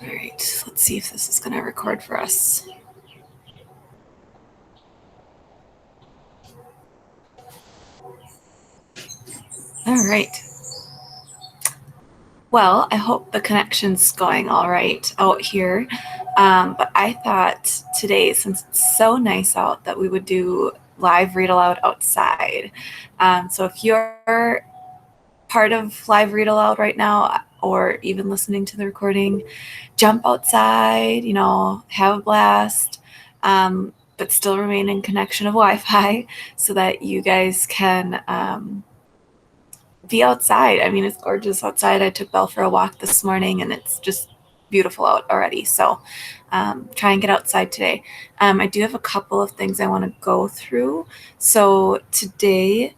All right, let's see if this is going to record for us. All right. Well, I hope the connection's going all right out here. But I thought today, since it's so nice out, that we would do live read aloud outside. So if you're part of live read aloud right now, or even listening to the recording, jump outside, have a blast, but still remain in connection of Wi-Fi so that you guys can be outside. I mean, it's gorgeous outside. I took Belle for a walk this morning and it's just beautiful out already. So try and get outside today. I do have a couple of things I want to go through. So today,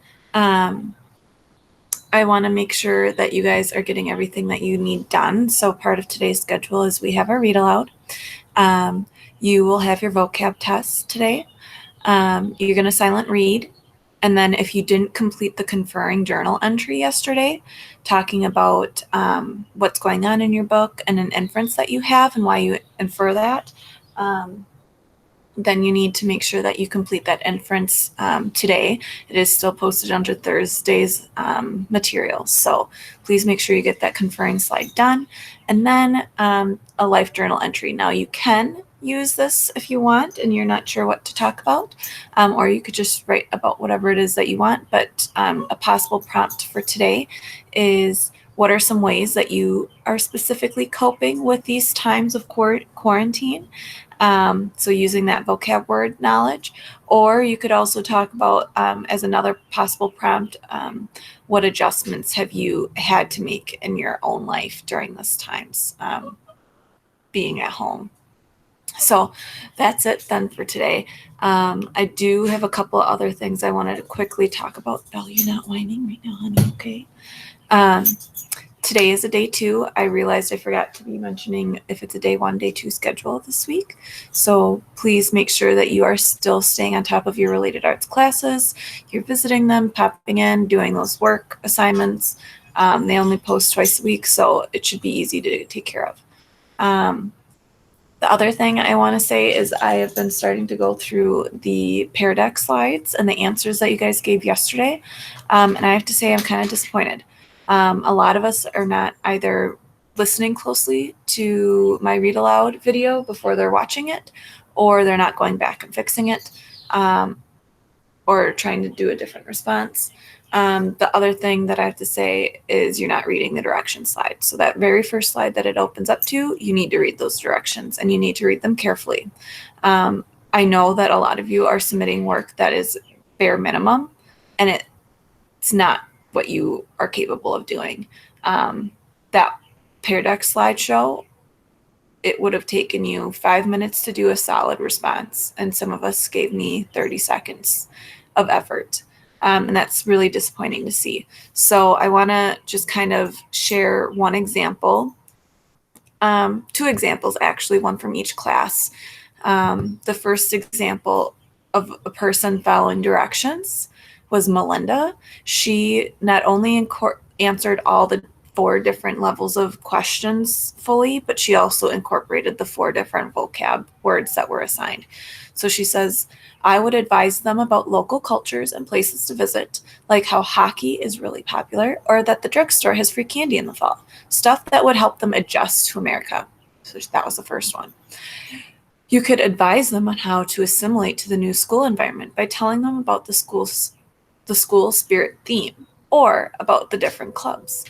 I want to make sure that you guys are getting everything that you need done. So part of today's schedule is we have our read aloud. You will have your vocab test today. You're going to silent read. And then if you didn't complete the conferring journal entry yesterday, talking about what's going on in your book and an inference that you have and why you infer that, then you need to make sure that you complete that inference today. It is still posted under Thursday's materials. So please make sure you get that conferring slide done. And then a life journal entry. Now you can use this if you want and you're not sure what to talk about, or you could just write about whatever it is that you want. But a possible prompt for today is, what are some ways that you are specifically coping with these times of quarantine? So using that vocab word knowledge, or you could also talk about, as another possible prompt, what adjustments have you had to make in your own life during this times, being at home. So that's it then for today. I do have a couple of other things I wanted to quickly talk about. Belle, you're not whining right now, honey, okay? Today is a day 2. I realized I forgot to be mentioning if it's a day 1, day 2 schedule this week. So please make sure that you are still staying on top of your related arts classes. You're visiting them, popping in, doing those work assignments. They only post twice a week, so it should be easy to take care of. The other thing I want to say is I have been starting to go through the Pear Deck slides and the answers that you guys gave yesterday. And I have to say I'm kind of disappointed. A lot of us are not either listening closely to my read aloud video before they're watching it, or they're not going back and fixing it, or trying to do a different response. The other thing that I have to say is you're not reading the direction slide. So that very first slide that it opens up to, you need to read those directions and you need to read them carefully. I know that a lot of you are submitting work that is bare minimum, and it's not what you are capable of doing. That Pear Deck slideshow, it would have taken you 5 minutes to do a solid response, and some of us gave me 30 seconds of effort. And that's really disappointing to see. So I want to just kind of share one example, 2 examples actually, one from each class. The first example of a person following directions was Melinda. She not only answered all the 4 different levels of questions fully, but she also incorporated the 4 different vocab words that were assigned. So she says, I would advise them about local cultures and places to visit, like how hockey is really popular, or that the drugstore has free candy in the fall. Stuff that would help them adjust to America. So that was the first one. You could advise them on how to assimilate to the new school environment by telling them about the school spirit theme, or about the different clubs.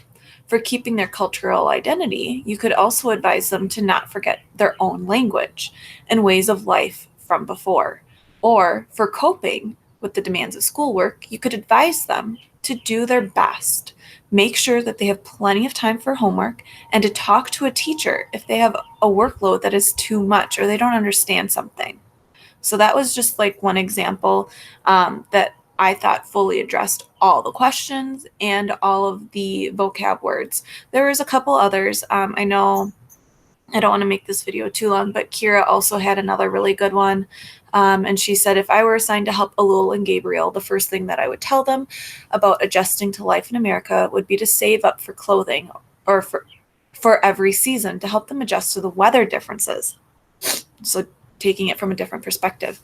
For keeping their cultural identity, you could also advise them to not forget their own language and ways of life from before. Or for coping with the demands of schoolwork, you could advise them to do their best. Make sure that they have plenty of time for homework, and to talk to a teacher if they have a workload that is too much or they don't understand something. So that was just like one example that I thought fully addressed all the questions and all of the vocab words. There was a couple others. I know I don't want to make this video too long, but Kira also had another really good one. And she said, if I were assigned to help Aloud and Gabriel, the first thing that I would tell them about adjusting to life in America would be to save up for clothing, or for every season to help them adjust to the weather differences. So taking it from a different perspective,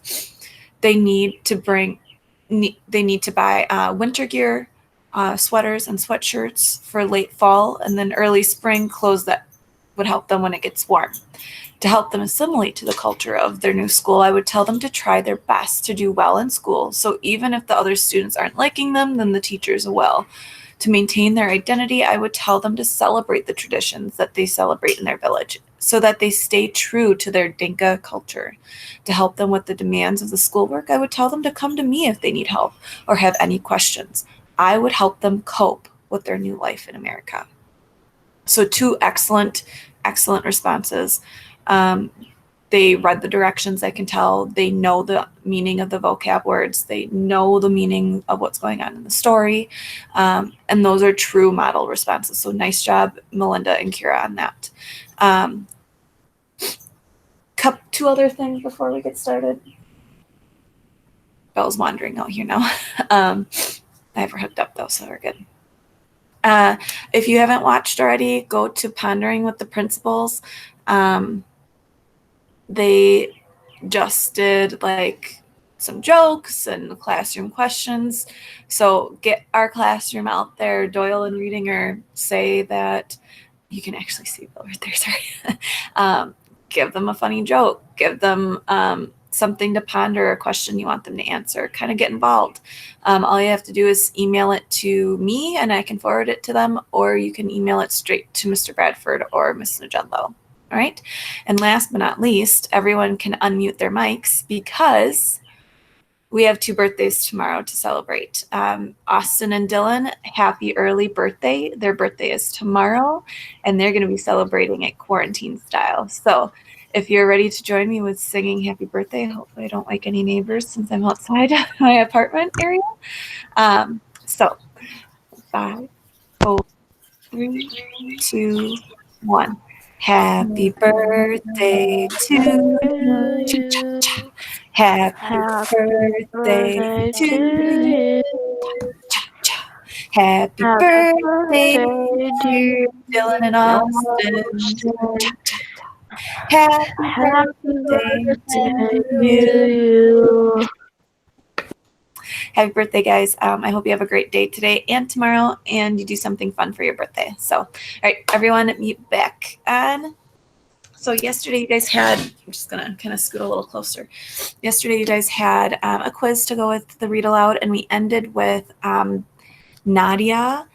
they need to buy winter gear, sweaters and sweatshirts for late fall, and then early spring clothes that would help them when it gets warm. To help them assimilate to the culture of their new school, I would tell them to try their best to do well in school. So even if the other students aren't liking them, then the teachers will. To maintain their identity, I would tell them to celebrate the traditions that they celebrate in their village so that they stay true to their Dinka culture. To help them with the demands of the schoolwork, I would tell them to come to me if they need help or have any questions. I would help them cope with their new life in America. So 2 excellent responses. They read the directions, I can tell. They know the meaning of the vocab words. They know the meaning of what's going on in the story. And those are true model responses. So nice job, Melinda and Kira, on that. 2 other things before we get started. Belle's wandering out here now. I have her hooked up though, so we're good. If you haven't watched already, go to Pondering with the Principals. They just did like some jokes and classroom questions. So get our classroom out there. Doyle and Readinger say that you can actually see Bill right there. Sorry. Give them a funny joke. Give them something to ponder, a question you want them to answer. Kind of get involved. All you have to do is email it to me and I can forward it to them, or you can email it straight to Mr. Bradford or Ms. Nagedlo. All right. And last but not least, everyone can unmute their mics because we have 2 birthdays tomorrow to celebrate. Austin and Dylan, happy early birthday. Their birthday is tomorrow, and they're going to be celebrating it quarantine style. So if you're ready to join me with singing happy birthday, hopefully I don't wake any neighbors since I'm outside my apartment area. So 5, 4, 3, 2, 1. Happy birthday to you. Happy birthday to you. Happy birthday, dear Dylan and Austin. Happy birthday to you. Happy birthday, guys. I hope you have a great day today and tomorrow, and you do something fun for your birthday. So, all right, everyone, mute back on. So yesterday you guys had, I'm just going to kind of scoot a little closer. Yesterday you guys had a quiz to go with the read aloud, and we ended with Nadia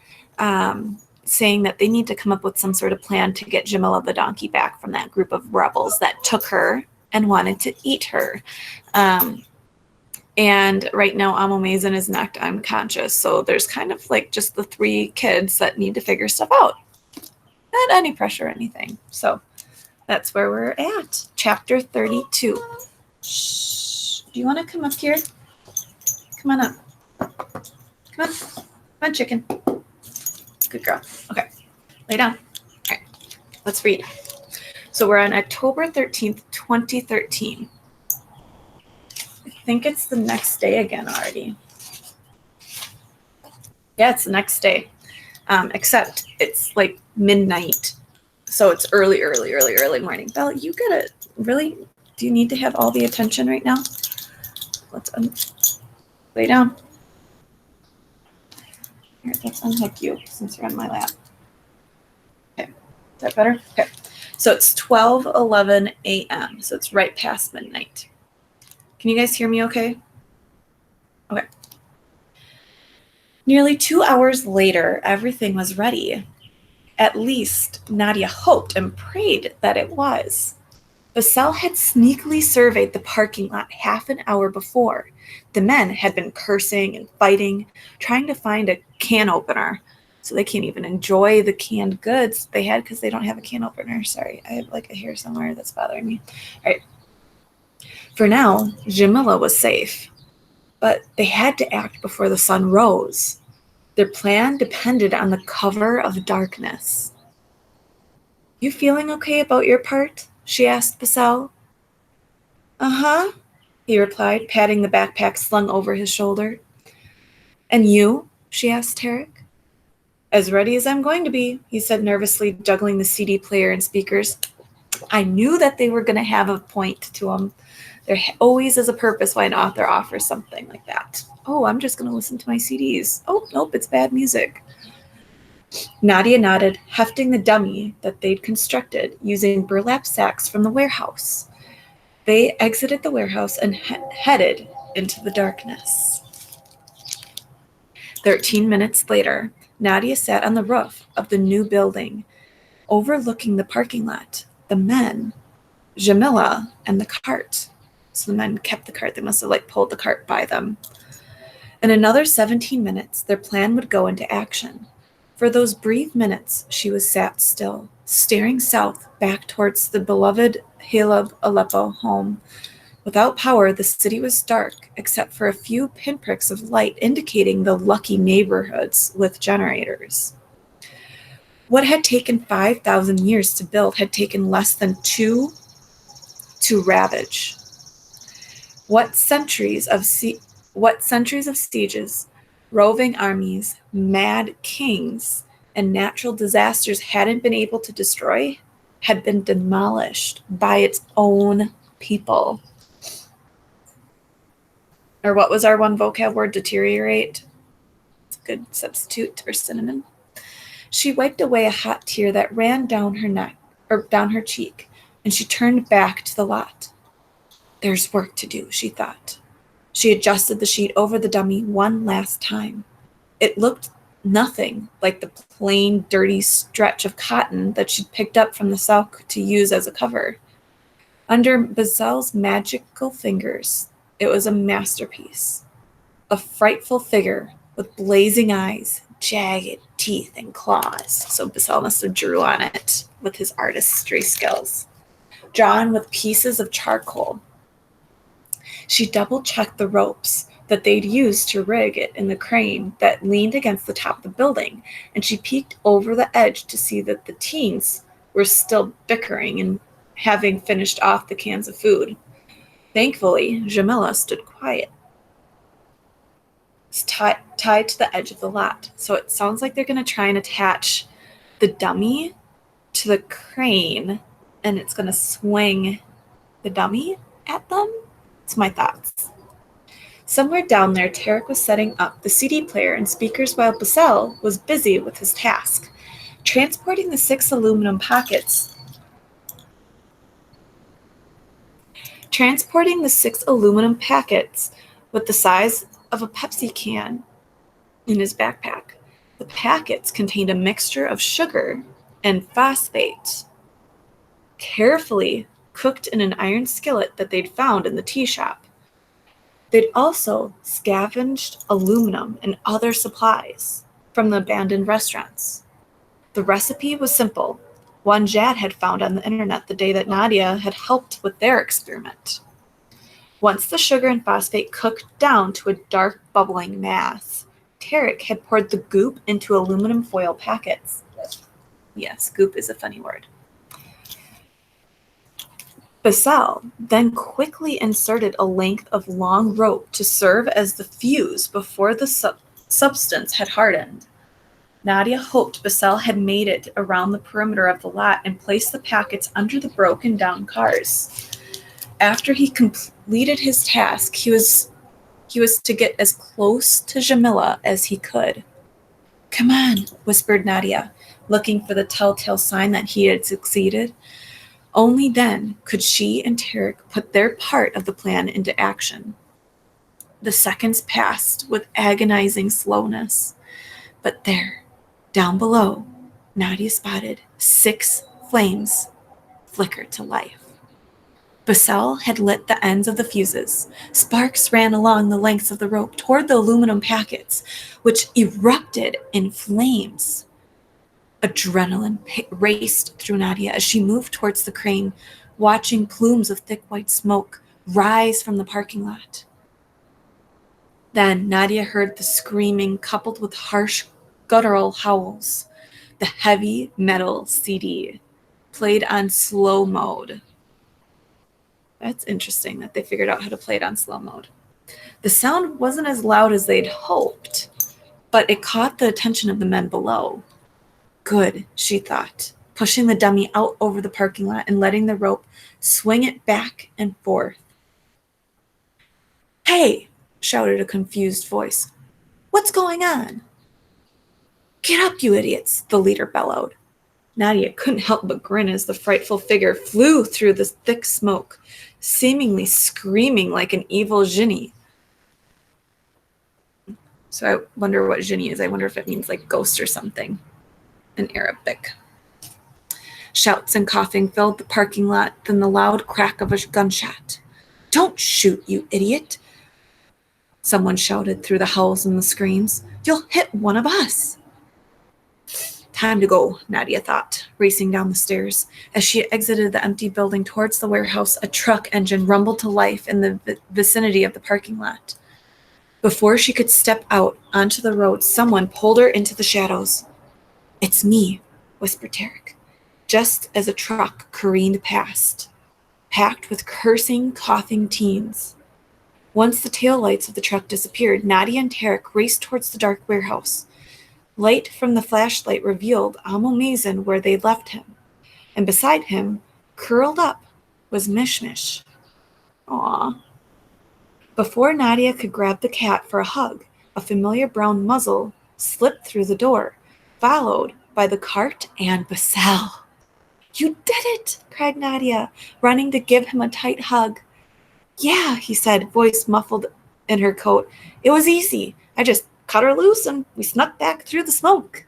saying that they need to come up with some sort of plan to get Jamila the donkey back from that group of rebels that took her and wanted to eat her. And right now, Amo Mason is knocked unconscious. So there's kind of like just the 3 kids that need to figure stuff out. Not any pressure or anything. So that's where we're at. Chapter 32. Shh. Do you want to come up here? Come on up. Come on. Come on, chicken. Good girl. Okay. Lay down. All right. Let's read. So we're on October 13th, 2013. I think it's the next day again already. Yeah, it's the next day. Except it's like midnight. So it's early morning. Belle, you gotta really, do you need to have all the attention right now? Let's lay down. Here, let's unhook you since you're on my lap. Okay, is that better? Okay, so it's 12:11 a.m. So it's right past midnight. Can you guys hear me okay? Okay. Nearly 2 hours later, everything was ready. At least Nadia hoped and prayed that it was. Basel had sneakily surveyed the parking lot half an hour before. The men had been cursing and fighting, trying to find a can opener. So they can't even enjoy the canned goods they had because they don't have a can opener. Sorry, I have like a hair somewhere that's bothering me. All right. For now, Jamila was safe. But they had to act before the sun rose. Their plan depended on the cover of darkness. You feeling okay about your part? She asked Basel. Uh-huh, he replied, patting the backpack slung over his shoulder. And you? She asked Tarek. As ready as I'm going to be, he said nervously, juggling the CD player and speakers. I knew that they were going to have a point to them. There always is a purpose why an author offers something like that. Oh, I'm just going to listen to my CDs. Oh, nope, it's bad music. Nadia nodded, hefting the dummy that they'd constructed using burlap sacks from the warehouse. They exited the warehouse and headed into the darkness. 13 minutes later, Nadia sat on the roof of the new building, overlooking the parking lot, the men, Jamila, and the cart. So the men kept the cart. They must have pulled the cart by them. In another 17 minutes, their plan would go into action. For those brief minutes, she was sat still, staring south back towards the beloved Aleppo home. Without power, the city was dark, except for a few pinpricks of light indicating the lucky neighborhoods with generators. What had taken 5,000 years to build had taken less than 2 to ravage. What centuries of sieges, roving armies, mad kings, and natural disasters hadn't been able to destroy had been demolished by its own people. Or what was our one vocab word? Deteriorate. It's a good substitute for synonym. She wiped away a hot tear that ran down her neck, or down her cheek, and she turned back to the lot. There's work to do, she thought. She adjusted the sheet over the dummy one last time. It looked nothing like the plain, dirty stretch of cotton that she'd picked up from the sock to use as a cover. Under Bazel's magical fingers, it was a masterpiece. A frightful figure with blazing eyes, jagged teeth, and claws. So Bazel must have drew on it with his artistry skills. Drawn with pieces of charcoal. She double-checked the ropes that they'd used to rig it in the crane that leaned against the top of the building, and she peeked over the edge to see that the teens were still bickering and having finished off the cans of food. Thankfully, Jamila stood quiet, tied to the edge of the lot. So it sounds like they're going to try and attach the dummy to the crane, and it's going to swing the dummy at them. It's my thoughts. Somewhere down there, Tarek was setting up the CD player and speakers while Bazel was busy with his task, transporting the 6 aluminum packets. With the size of a Pepsi can in his backpack. The packets contained a mixture of sugar and phosphate, carefully cooked in an iron skillet that they'd found in the tea shop. They'd also scavenged aluminum and other supplies from the abandoned restaurants. The recipe was simple, one Jad had found on the internet the day that Nadia had helped with their experiment. Once the sugar and phosphate cooked down to a dark, bubbling mass, Tarek had poured the goop into aluminum foil packets. Yes, goop is a funny word. Bazel then quickly inserted a length of long rope to serve as the fuse before the substance had hardened. Nadia hoped Bazel had made it around the perimeter of the lot and placed the packets under the broken down cars. After he completed his task, he was to get as close to Jamila as he could. "Come on," whispered Nadia, looking for the telltale sign that he had succeeded. Only then could she and Tarek put their part of the plan into action. The seconds passed with agonizing slowness. But there, down below, Nadia spotted 6 flames flicker to life. Bazel had lit the ends of the fuses. Sparks ran along the lengths of the rope toward the aluminum packets, which erupted in flames. Adrenaline raced through Nadia as she moved towards the crane, watching plumes of thick white smoke rise from the parking lot. Then Nadia heard the screaming coupled with harsh guttural howls. The heavy metal CD played on slow mode. That's interesting that they figured out how to play it on slow mode. The sound wasn't as loud as they'd hoped, but it caught the attention of the men below. Good, she thought, pushing the dummy out over the parking lot and letting the rope swing it back and forth. "Hey!" shouted a confused voice. "What's going on?" "Get up, you idiots!" the leader bellowed. Nadia couldn't help but grin as the frightful figure flew through the thick smoke, seemingly screaming like an evil genie. So I wonder what genie is. I wonder if it means like ghost or something in Arabic. Shouts and coughing filled the parking lot, then the loud crack of a gunshot. "Don't shoot, you idiot!" someone shouted through the howls and the screams. "You'll hit one of us." Time to go, Nadia thought, racing down the stairs. As she exited the empty building towards the warehouse, a truck engine rumbled to life in the vicinity of the parking lot. Before she could step out onto the road, someone pulled her into the shadows. "It's me," whispered Tarek, just as a truck careened past, packed with cursing, coughing teens. Once the taillights of the truck disappeared, Nadia and Tarek raced towards the dark warehouse. Light from the flashlight revealed Amo Mason where they'd left him, and beside him, curled up, was Mishmish. Aw. Before Nadia could grab the cat for a hug, a familiar brown muzzle slipped through the door, followed by the cart and Basel. "You did it!" cried Nadia, running to give him a tight hug. "Yeah," he said, voice muffled in her coat. "It was easy. I just cut her loose and we snuck back through the smoke."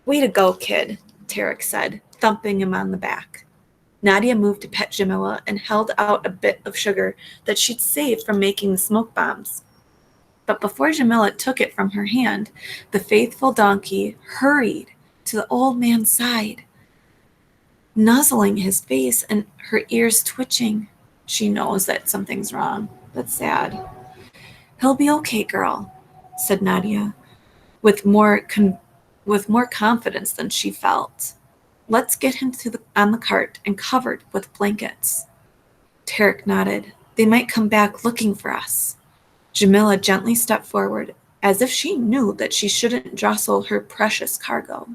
"Way to go, kid," Tarek said, thumping him on the back. Nadia moved to pet Jamila and held out a bit of sugar that she'd saved from making the smoke bombs. But before Jamila took it from her hand, the faithful donkey hurried to the old man's side, nuzzling his face and her ears twitching. She knows that something's wrong. That's sad. "He'll be okay, girl," said Nadia, with more confidence than she felt. "Let's get him on the cart and covered with blankets." Tarek nodded. "They might come back looking for us." Jamila gently stepped forward, as if she knew that she shouldn't jostle her precious cargo.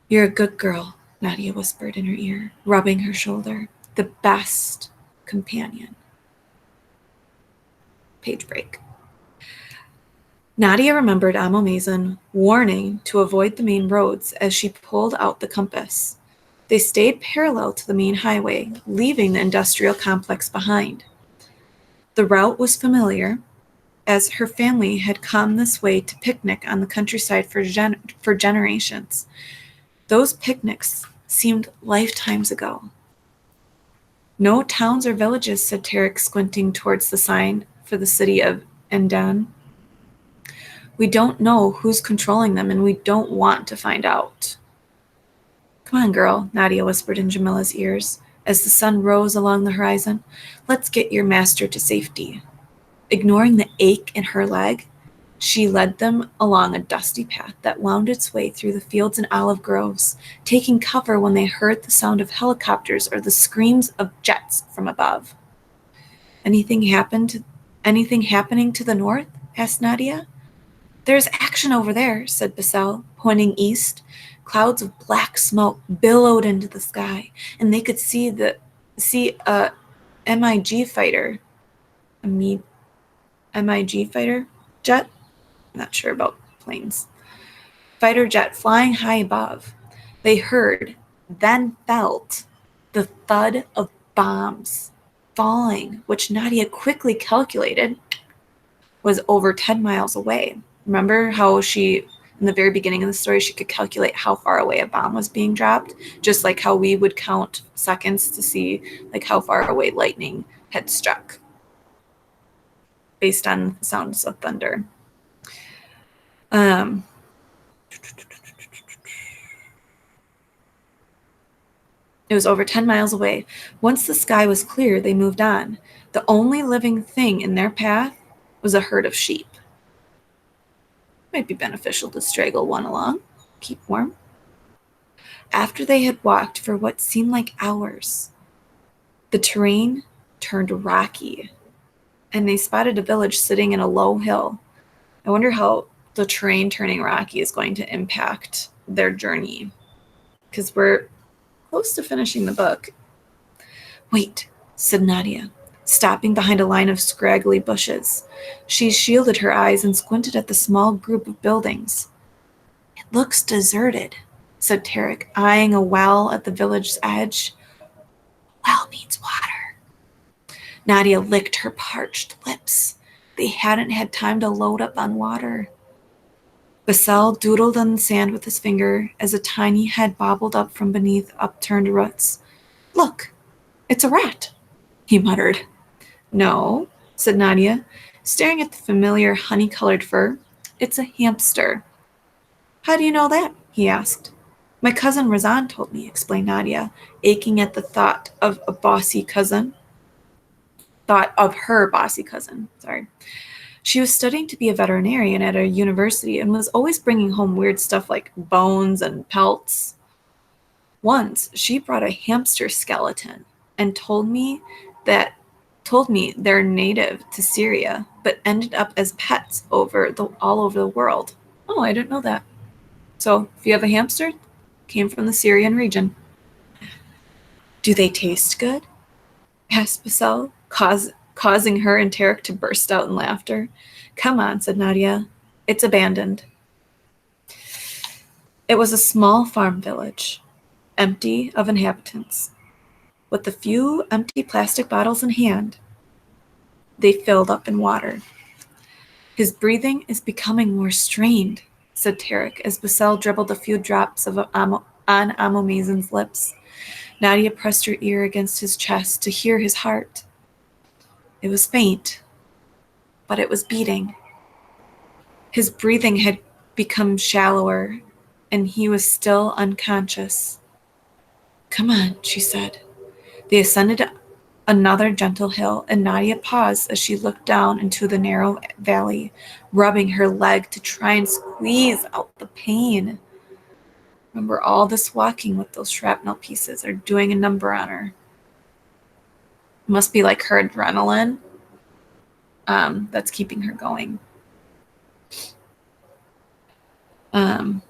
"You're a good girl," Nadia whispered in her ear, rubbing her shoulder. "The best companion." Page break. Nadia remembered Amo Mason warning to avoid the main roads as she pulled out the compass. They stayed parallel to the main highway, leaving the industrial complex behind. The route was familiar, as her family had come this way to picnic on the countryside for generations. Those picnics seemed lifetimes ago. "No towns or villages," said Tarek, squinting towards the sign for the city of Endan. "We don't know who's controlling them, and we don't want to find out." "Come on, girl," Nadia whispered in Jamila's ears as the sun rose along the horizon. "Let's get your master to safety." Ignoring the ache in her leg, she led them along a dusty path that wound its way through the fields and olive groves, taking cover when they heard the sound of helicopters or the screams of jets from above. Anything happening to the north?" asked Nadia. "There's action over there," said Basel, pointing east. Clouds of black smoke billowed into the sky, and they could see a MiG fighter, MiG fighter jet. I'm not sure about planes. Fighter jet flying high above. They heard, then felt, the thud of bombs falling, which Nadia quickly calculated was over 10 miles away. Remember how in the very beginning of the story, she could calculate how far away a bomb was being dropped, just like how we would count seconds to see like how far away lightning had struck based on the sounds of thunder. It was over 10 miles away. Once the sky was clear, they moved on. The only living thing in their path was a herd of sheep. Might be beneficial to straggle one along, keep warm. After they had walked for what seemed like hours, the terrain turned rocky, and they spotted a village sitting in a low hill. I wonder how the terrain turning rocky is going to impact their journey, because we're close to finishing the book. Wait, said Nadia, stopping behind a line of scraggly bushes. She shielded her eyes and squinted at the small group of buildings. It looks deserted, said Tarek, eyeing a well at the village's edge. Well needs water. Nadia licked her parched lips. They hadn't had time to load up on water. Basel doodled on the sand with his finger as a tiny head bobbled up from beneath upturned roots. Look, it's a rat, he muttered. No, said Nadia, staring at the familiar honey-colored fur. It's a hamster. How do you know that? He asked. My cousin Razan told me, explained Nadia, aching at the thought of her bossy cousin. She was studying to be a veterinarian at a university and was always bringing home weird stuff like bones and pelts. Once, she brought a hamster skeleton and told me they're native to Syria, but ended up as pets all over the world. Oh, I didn't know that. So, if you have a hamster, came from the Syrian region. Do they taste good? Asked Basel, causing her and Tarek to burst out in laughter. Come on, said Nadia. It's abandoned. It was a small farm village, empty of inhabitants. With a few empty plastic bottles in hand, they filled up in water. His breathing is becoming more strained, said Tarek as Basel dribbled a few drops on Amomazon's lips. Nadia pressed her ear against his chest to hear his heart. It was faint, but it was beating. His breathing had become shallower, and he was still unconscious. Come on, she said. They ascended another gentle hill, and Nadia paused as she looked down into the narrow valley, rubbing her leg to try and squeeze out the pain. Remember, all this walking with those shrapnel pieces are doing a number on her. It must be like her adrenaline that's keeping her going. Wow,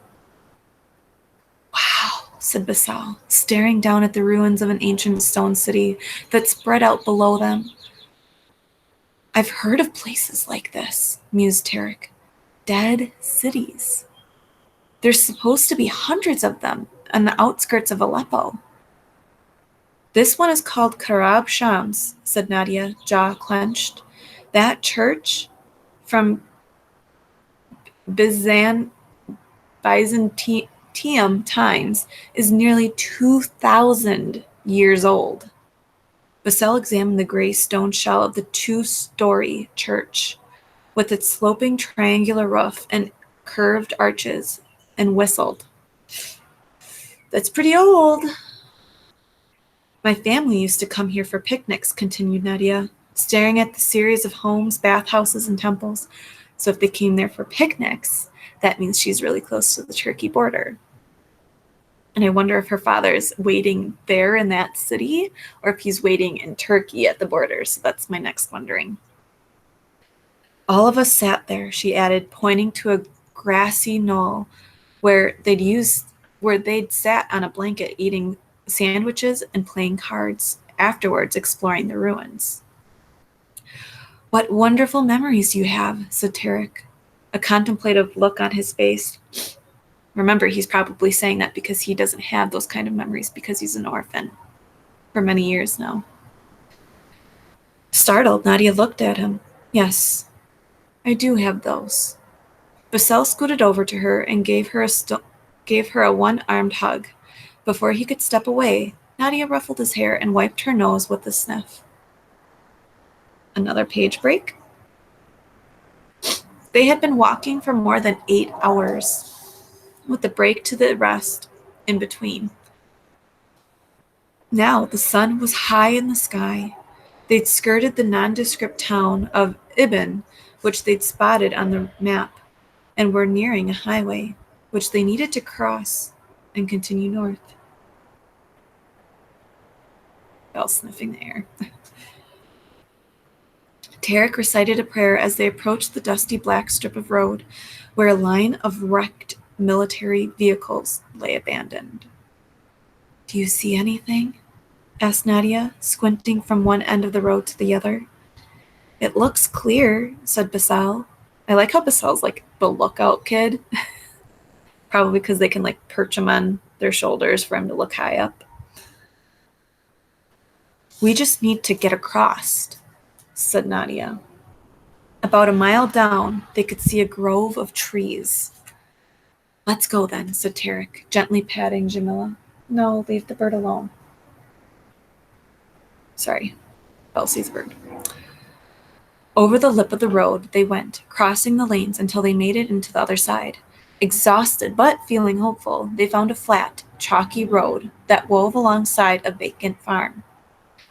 said Basal, staring down at the ruins of an ancient stone city that spread out below them. I've heard of places like this, mused Tarek. Dead cities. There's supposed to be hundreds of them on the outskirts of Aleppo. This one is called Karab Shams, said Nadia, jaw clenched. That church from Byzantium times is nearly 2,000 years old. Basel examined the gray stone shell of the two-story church, with its sloping triangular roof and curved arches, and whistled. That's pretty old. My family used to come here for picnics, continued Nadia, staring at the series of homes, bathhouses, and temples. So if they came there for picnics, that means she's really close to the Turkey border. And I wonder if her father's waiting there in that city or if he's waiting in Turkey at the border. So that's my next wondering. All of us sat there, she added, pointing to a grassy knoll where they'd sat on a blanket eating sandwiches and playing cards, afterwards exploring the ruins. What wonderful memories you have, said Tarek, a contemplative look on his face. Remember, he's probably saying that because he doesn't have those kind of memories because he's an orphan for many years now. Startled, Nadia looked at him. Yes, I do have those. Basel scooted over to her and gave her a one-armed hug. Before he could step away, Nadia ruffled his hair and wiped her nose with a sniff. Another page break. They had been walking for more than 8 hours, with a break to the rest in between. Now the sun was high in the sky. They'd skirted the nondescript town of Ibn, which they'd spotted on the map, and were nearing a highway, which they needed to cross and continue north. Belle sniffing the air. Tarek recited a prayer as they approached the dusty black strip of road where a line of wrecked military vehicles lay abandoned. "Do you see anything?" asked Nadia, squinting from one end of the road to the other. "It looks clear," said Basal. I like how Basal's like the lookout kid. Probably because they can like perch him on their shoulders for him to look high up. "We just need to get across," said Nadia. About a mile down, they could see a grove of trees. "Let's go then," said Tarek, gently patting Jamila. "No, leave the bird alone." Sorry, Elsie's bird. Over the lip of the road they went, crossing the lanes until they made it into the other side. Exhausted but feeling hopeful, they found a flat, chalky road that wove alongside a vacant farm.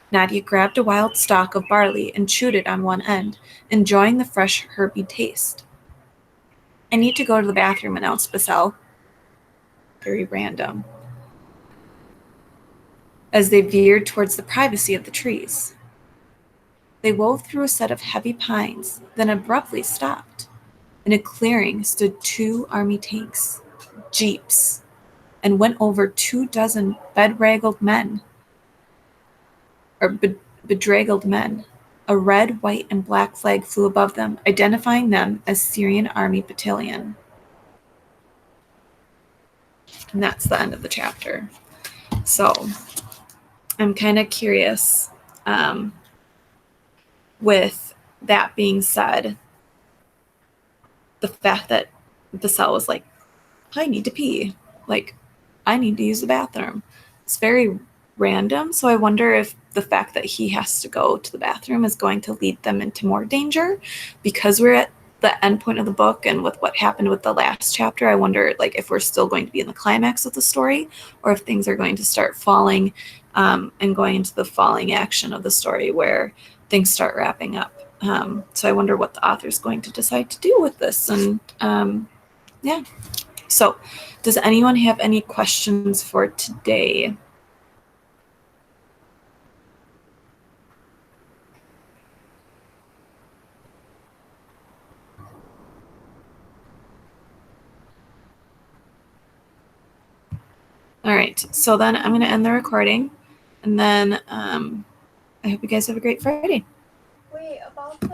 Nadia grabbed a wild stalk of barley and chewed it on one end, enjoying the fresh herby taste. "I need to go to the bathroom," announced Basel. Very random. As they veered towards the privacy of the trees. They wove through a set of heavy pines, then abruptly stopped. In a clearing stood 2 army tanks, jeeps, and went over 24 bedraggled men. Bedraggled men. A red, white, and black flag flew above them, identifying them as Syrian Army Battalion. And that's the end of the chapter. So I'm kind of curious, with that being said, the fact that Basel was like, "I need to pee. Like, I need to use the bathroom." It's very random. So I wonder if the fact that he has to go to the bathroom is going to lead them into more danger, because we're at the end point of the book, and with what happened with the last chapter, I wonder like if we're still going to be in the climax of the story, or if things are going to start falling, and going into the falling action of the story where things start wrapping up. So I wonder what the author's going to decide to do with this. And yeah. So does anyone have any questions for today? All right, so then I'm going to end the recording, and then I hope you guys have a great Friday. Wait, about the